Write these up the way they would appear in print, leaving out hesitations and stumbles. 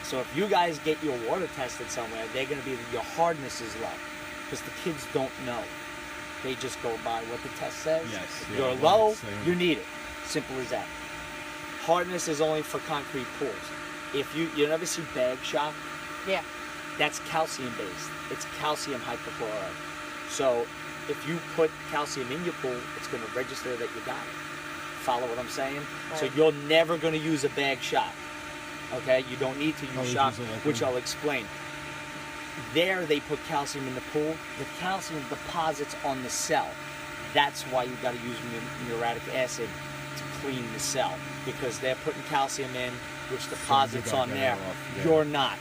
So if you guys get your water tested somewhere, they're going to be your hardness is low, because the kids don't know. They just go by what the test says. Yes. If Yeah, you're well, low, it's, you need it. Simple as that. Hardness is only for concrete pools. If you never see bag shock, Yeah. that's calcium based. It's calcium hypochlorite. So if you put calcium in your pool, it's going to register that you got it. Follow what I'm saying? Right. So you're never going to use a bag shock. Okay? You don't need to use Always shock, use a liquid. which I'll explain. There they put calcium in the pool. The calcium deposits on the cell. That's why you got to use muriatic acid to clean the cell, because they're putting calcium in, which deposits gotta on get it there. off, yeah. You're not.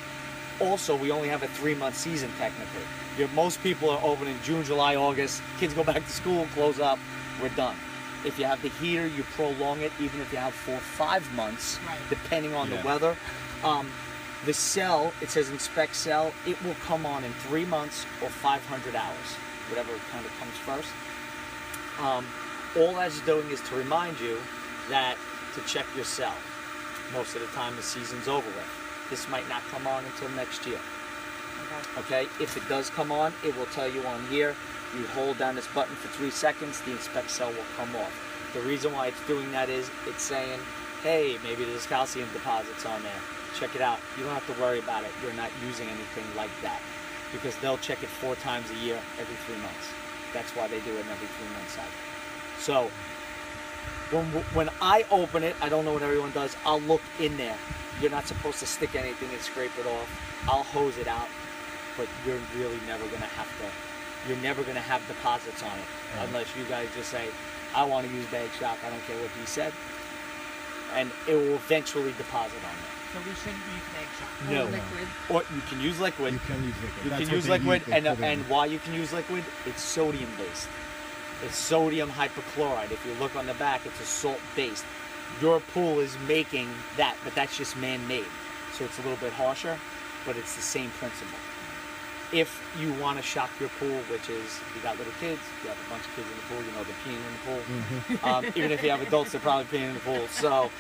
Also, we only have a 3-month season technically. Most people are open in June, July, August. Kids go back to school, close up, we're done. If you have the heater, you prolong it, even if you have 4 or 5 months, Right. depending on Yeah. the weather. The cell, it says inspect cell, it will come on in 3 months or 500 hours, whatever kind of comes first. All that's doing is to remind you that to check your cell. Most of the time the season's over with. This might not come on until next year. Okay? If it does come on, it will tell you on here, you hold down this button for 3 seconds, the inspect cell will come off. The reason why it's doing that is it's saying, hey, maybe there's calcium deposits on there. Check it out. You don't have to worry about it. You're not using anything like that, because they'll check it 4 times a year, every 3 months. That's why they do it in every 3-month cycle. So when I open it, I don't know what everyone does, I'll look in there. You're not supposed to stick anything and scrape it off. I'll hose it out, but you're really never gonna have to. You're never gonna have deposits on it, unless you guys just say, I want to use bag shock, I don't care what he said, and it will eventually deposit on it. So we shouldn't use bag shock. No. Or liquid. Or you can use liquid. You can use liquid. You That's can what use they liquid, use, they put in. and why you can use liquid, it's sodium based. It's sodium hypochlorite. If you look on the back, it's a salt based. Your pool is making that, but that's just man-made. So it's a little bit harsher, but it's the same principle. If you want to shock your pool, which is, you got little kids, you have a bunch of kids in the pool, you know they're peeing in the pool. Even if you have adults, they're probably peeing in the pool. So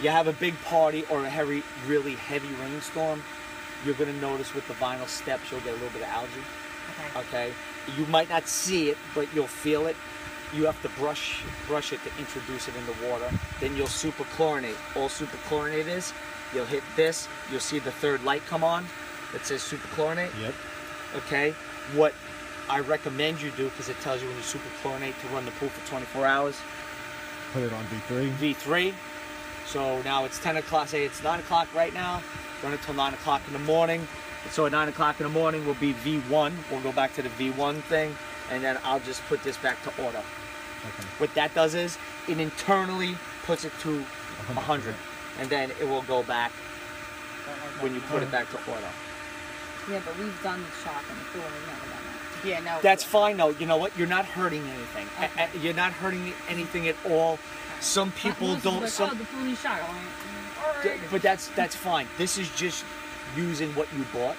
you have a big party or a really heavy rainstorm, you're going to notice with the vinyl steps, you'll get a little bit of algae. Okay? You might not see it, but you'll feel it. You have to brush it to introduce it in the water. Then you'll superchlorinate. All superchlorinate is, you'll hit this, you'll see the third light come on that says superchlorinate. Yep. Okay? What I recommend you do, because it tells you when you superchlorinate to run the pool for 24 hours, Put it on V3. V3. So now it's 10 o'clock, say it's 9 o'clock right now, run it till 9 o'clock in the morning. So at 9 o'clock in the morning will be V1. We'll go back to the V1 thing, and then I'll just put this back to auto. Okay. What that does is, it internally puts it to 100, and then it will go back when you put it back to auto. Yeah, but we've done the shock in the pool. We've never done that. Yeah, no. That's fine though. You know what? You're not hurting anything. Okay. You're not hurting anything at all. Some people Most don't. Like, Some, oh, the pool needs shock. I'm like, all right. but that's fine. This is just using what you bought.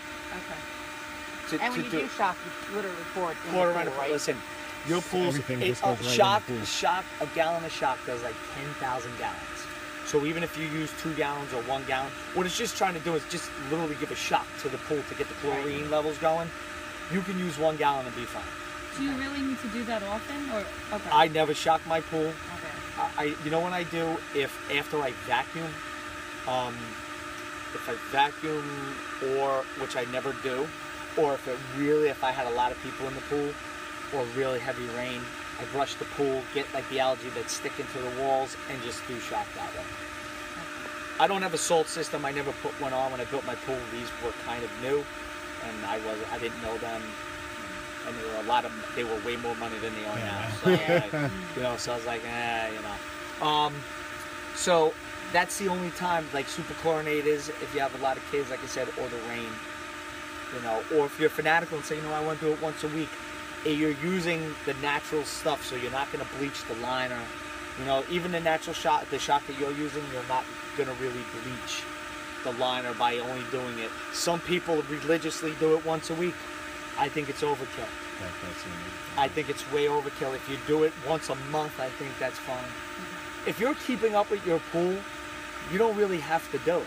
Okay. And when you do shock, you literally pour it in Pour the around pool, the right? Listen, your pool's everything just goes right in the shock. pool. Shock. A gallon of shock does like 10,000 gallons. So even if you use 2 gallons or 1 gallon, what it's just trying to do is just literally give a shock to the pool to get the chlorine levels going. You can use 1 gallon and be fine. Do you really need to do that often, or okay? I never shock my pool. Okay. You know what I do? If after I vacuum, if I vacuum, or which I never do, or if I had a lot of people in the pool, or really heavy rain, I brush the pool, get like the algae that's sticking to the walls, and just do shock that way. I don't have a salt system. I never put one on when I built my pool. These were kind of new, and I didn't know them. And there were they were way more money than they are now. So, so I was like, so that's the only time, like superchlorinate is if you have a lot of kids, like I said, or the rain, or if you're fanatical and say, I want to do it once a week, you're using the natural stuff, so you're not going to bleach the liner. Even the natural shock, the shock that you're using, you're not going to really bleach the liner by only doing it. Some people religiously do it once a week. I think it's overkill. I think it's way overkill. If you do it once a month, I think that's fine. If you're keeping up with your pool, you don't really have to do it.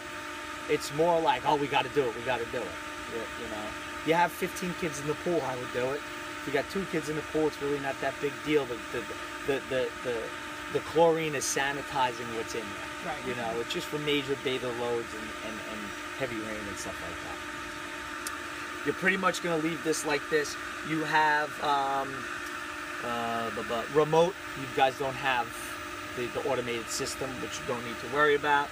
It's more like, oh, we got to do it. We got to do it. You know, you have 15 kids in the pool, I would do it. If you got 2 kids in the pool, it's really not that big deal. The chlorine is sanitizing what's in there. Right. You know, it's just for major bather loads and heavy rain and stuff like that. You're pretty much going to leave this like this. You have the remote. You guys don't have the automated system, which you don't need to worry about.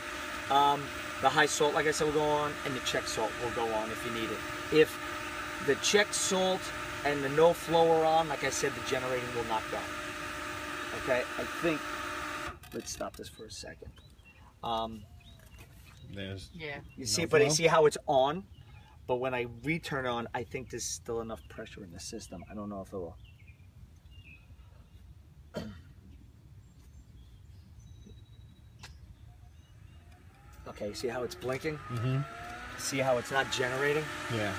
The high salt, like I said, will go on, and the check salt will go on if you need it. If the check salt and the no flow are on, like I said, the generating will not go. Okay, I think, let's stop this for a second. There's Yeah. You see, no but you flow? see how it's on? But when I return on, I think there's still enough pressure in the system. I don't know if it will. Okay, see how it's blinking? Mm-hmm. See how it's not generating? Yeah.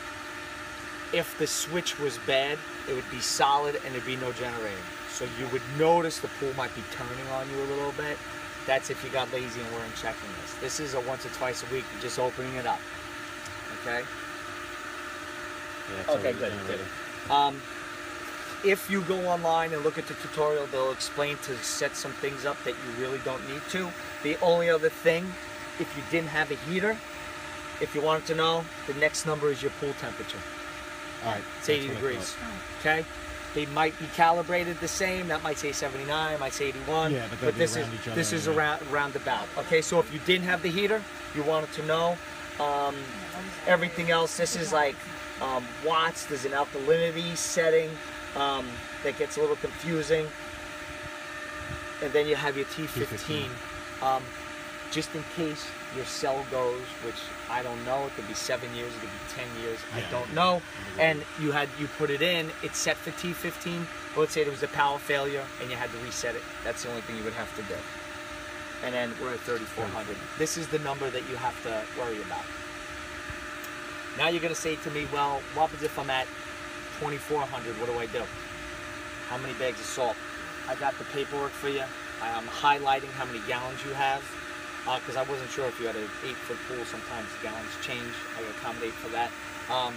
If the switch was bad, it would be solid and there'd be no generating. So you would notice the pool might be turning on you a little bit. That's if you got lazy and weren't checking this. This is a once or twice a week, you're just opening it up. Okay? Yeah, it's Okay, already good. generated. If you go online and look at the tutorial, they'll explain to set some things up that you really don't need to. The only other thing, if you didn't have a heater, if you wanted to know, the next number is your pool temperature. All right. It's 80 that's what I degrees. thought. Okay? They might be calibrated the same. That might say 79, might say 81. Yeah, but they'll be this around is each other this is anyway. around about. Okay, so if you didn't have the heater, you wanted to know everything else. This is like watts. There's an alkalinity setting that gets a little confusing, and then you have your T15. Just in case your cell goes, which I don't know, it could be 7 years, it could be 10 years, I Yeah. don't know. And you put it in, it's set for T15, but let's say there was a power failure and you had to reset it. That's the only thing you would have to do. And then we're at 3,400. This is the number that you have to worry about. Now you're gonna say to me, well, what happens if I'm at 2,400, what do I do? How many bags of salt? I got the paperwork for you. I'm highlighting how many gallons you have, because I wasn't sure if you had an 8-foot pool. Sometimes gallons change. I accommodate for that. I'm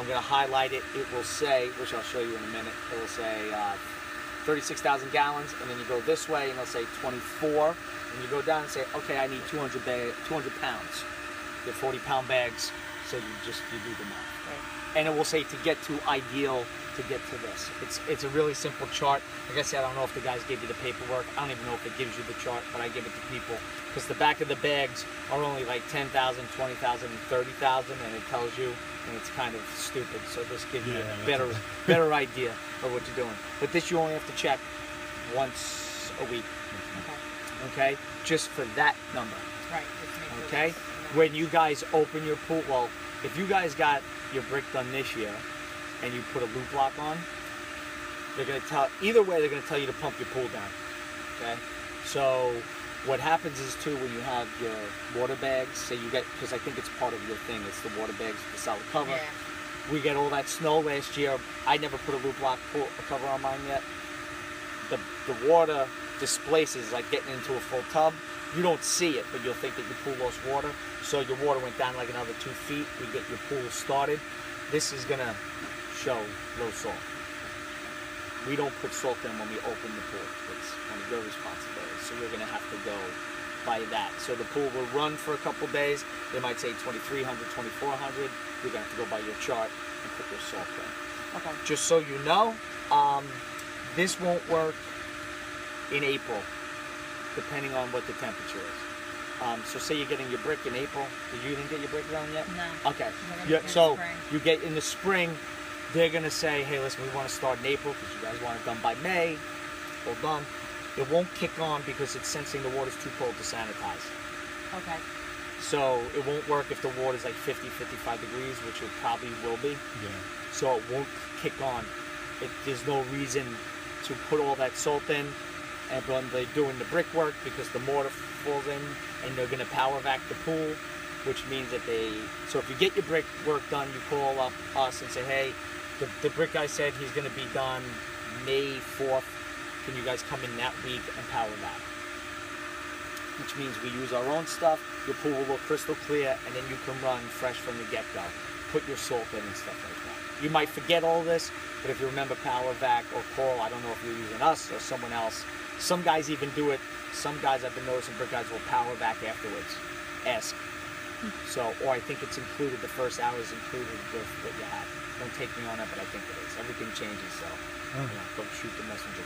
going to highlight it. It will say, which I'll show you in a minute, it will say 36,000 gallons, and then you go this way, and it'll say 24, and you go down and say, okay, I need 200 pounds. They're 40-pound bags, so you do the math. Right. And it will say to get to ideal to get to this. It's a really simple chart. Like I said, I don't know if the guys gave you the paperwork. I don't even know if it gives you the chart, but I give it to people because the back of the bags are only like 10,000, 20,000, and 30,000, and it tells you, and it's kind of stupid. So this gives you Yeah, a that's better idea of what you're doing. But this you only have to check once a week, Okay. okay? Just for that number. Right. Just make sure Okay? that's- When you guys open your pool, well, if you guys got your brick done this year and you put a loop lock on, they're going to tell, either way, they're going to tell you to pump your pool down. Okay? So what happens is too, when you have your water bags, say you get, because I think it's part of your thing, it's the water bags with the solid cover. Yeah. We get all that snow last year. I never put a loop lock cover on mine yet. The water displaces, like getting into a full tub. You don't see it, but you'll think that your pool lost water. So your water went down like another 2 feet. We get your pool started. This is gonna show low salt. We don't put salt in when we open the pool. It's kind of your responsibility. So you're gonna have to go by that. So the pool will run for a couple days. They might say 2,300, 2,400. You're gonna have to go by your chart and put your salt in. Okay. Just so you know, this won't work in April, depending on what the temperature is. So say you're getting your brick in April. You didn't get your brick done yet? No. Okay. We're gonna Yeah, get so spring. you get in the spring, they're gonna say, hey, listen, we want to start in April because you guys want it done by May. Well done. It won't kick on because it's sensing the water's too cold to sanitize. Okay. So it won't work if the water's like 50, 55 degrees, which it probably will be. Yeah. So it won't kick on. There's no reason to put all that salt in and when they're doing the brickwork because the mortar falls in and they're going to power vac the pool, which means that so if you get your brick work done, you call up us and say, hey, the brick guy said he's going to be done May 4th. Can you guys come in that week and power vac? which means we use our own stuff. Your pool will look crystal clear, and then you can run fresh from the get-go. Put your salt in and stuff like that. You might forget all this, but if you remember PowerVac or Paul, I don't know if you're using us or someone else. Some guys even do it. Some guys I've been noticing, brick guys will PowerVac afterwards. Ask. So, or I think it's included. The first hour is included with what you have. Don't take me on it, but I think it is. Everything changes, so don't shoot the messenger.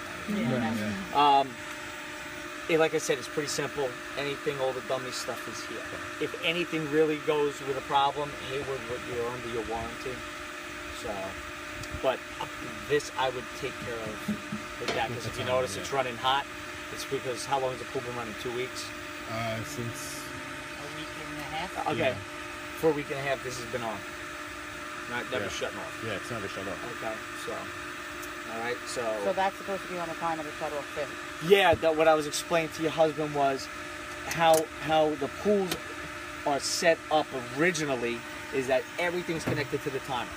Like I said, it's pretty simple. Anything, all the dummy stuff is here. If anything really goes with a problem, Hayward, you're under your warranty. So, but this I would take care of with that, because if you notice it's running hot, it's because how long has the pool been running? 2 weeks? Since A week and a half. Okay, for a week and a half this has been on. Never shutting off. Yeah, it's never shut off. Okay, so, all right, So that's supposed to be on the timer to shut off too. yeah, what I was explaining to your husband was how the pools are set up originally is that everything's connected to the timer.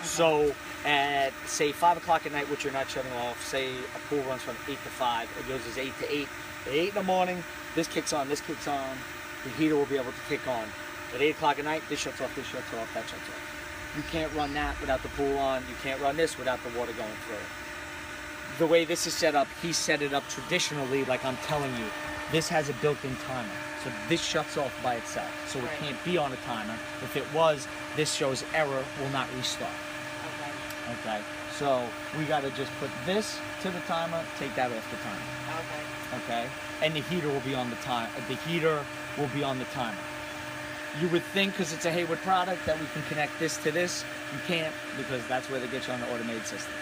So at say 5 o'clock at night, which you're not shutting off, say a pool runs from 8 to 5, or yours is 8 to 8. At 8 in the morning, this kicks on, the heater will be able to kick on. At 8 o'clock at night, this shuts off, that shuts off. You can't run that without the pool on. You can't run this without the water going through it. The way this is set up, he set it up traditionally, like I'm telling you. This has a built-in timer. So this shuts off by itself. So it can't be on a timer. If it was, this shows error, will not restart. Okay. So we got to just put this to the timer, take that off the timer. Okay. And the heater will be on the timer. The heater will be on the timer. You would think, because it's a Hayward product, that we can connect this to this. You can't, because that's where they get you on the automated system.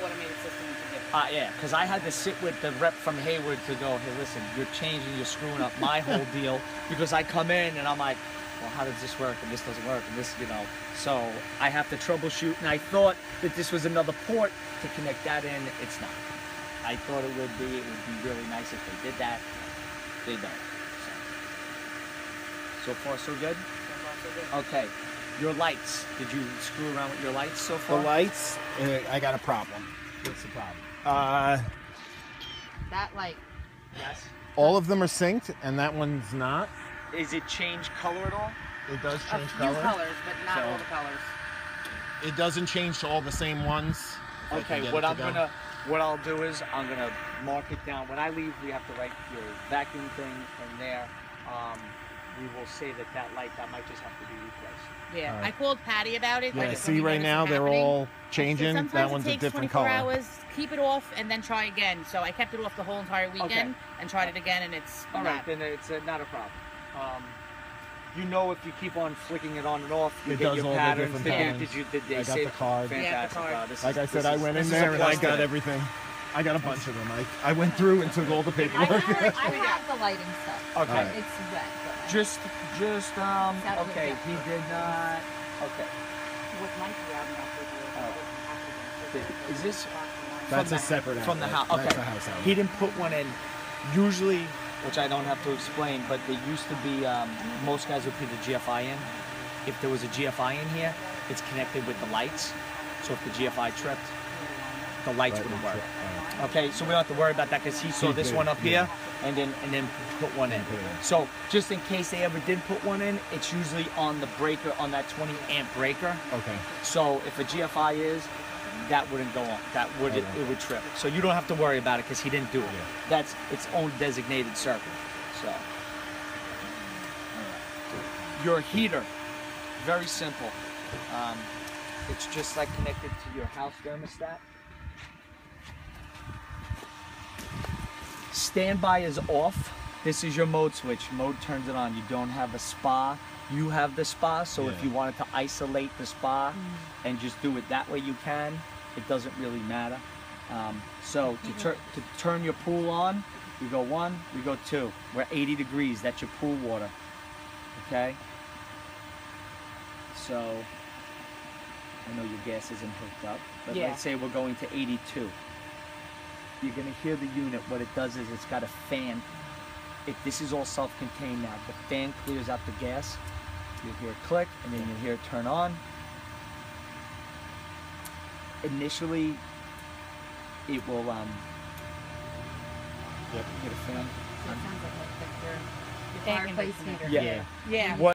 Automated system is different. Yeah, because I had to sit with the rep from Hayward to go, hey, listen, you're changing, you're screwing up my whole deal, because I come in and I'm like, well, how does this work, and this doesn't work, and this, so I have to troubleshoot, and I thought that this was another port to connect that in. It's not. I thought it would be really nice if they did that. They don't. So far, so good? Okay. Your lights. Did you screw around with your lights so far? The lights, I got a problem. What's the problem? That light. Yes. All of them are synced, and that one's not. Is it change color at all? It does A change few color. colors, but not So- all the colors. It doesn't change to all the same ones. If I can Okay, get what it to go. what I'll do is I'm gonna mark it down. When I leave, we have to write your vacuum thing in there. We will say that light that might just have to be replaced. Yeah, Alright. I called Patty about it. Yeah, like, see when we right noticed now it they're happening. all I said, changing. sometimes That it one's a takes different 24 color. hours. Keep it off and then try again. So I kept it off the whole entire weekend and tried it again, and it's All not. right, then it's not a problem. If you keep on flicking it on and off, you It get does your all the patterns. different patterns. Did they I got say the card. Fantastic. Yeah, the card. Like I said, I went in there and I got everything. I got a bunch of them. I went through and took all the I paperwork. have the lighting stuff. Okay. Alright. It's wet. But Just Sounds okay. good. He did not. Okay. What might be out in that paperwork. Is this That's from a separate from the outlet. house? Okay. That's a house outlet. He didn't put one in. Usually, which I don't have to explain, but there used to be most guys would put the GFI in. If there was a GFI in here, it's connected with the lights. So if the GFI tripped, the lights wouldn't work. Okay, so we don't have to worry about that because he saw this one up here and then put one in. So just in case they ever did put one in, it's usually on the breaker, on that 20 amp breaker. Okay. So if a GFI is, that wouldn't go on. That would it would trip. So you don't have to worry about it because he didn't do it. Yeah. That's its own designated circuit. So your heater, very simple. It's just like connected to your house thermostat. Standby is off. This is your mode switch. Mode turns it on. You don't have a spa. You have the spa, so if Yeah. you wanted to isolate the spa and just do it that way, you can. It doesn't really matter. So to turn your pool on, we go 1, we go 2. We're 80 degrees. That's your pool water. Okay. So I know your gas isn't hooked up, but Yeah. let's say we're going to 82. You're gonna hear the unit. What it does is it's got a fan. This is all self-contained now. The fan clears out the gas. You'll hear it click, and then you'll hear it turn on. Initially, it will Yep. hit a fan. It sounds like your Tank fireplace conditioner. heater. Yeah. Yeah. What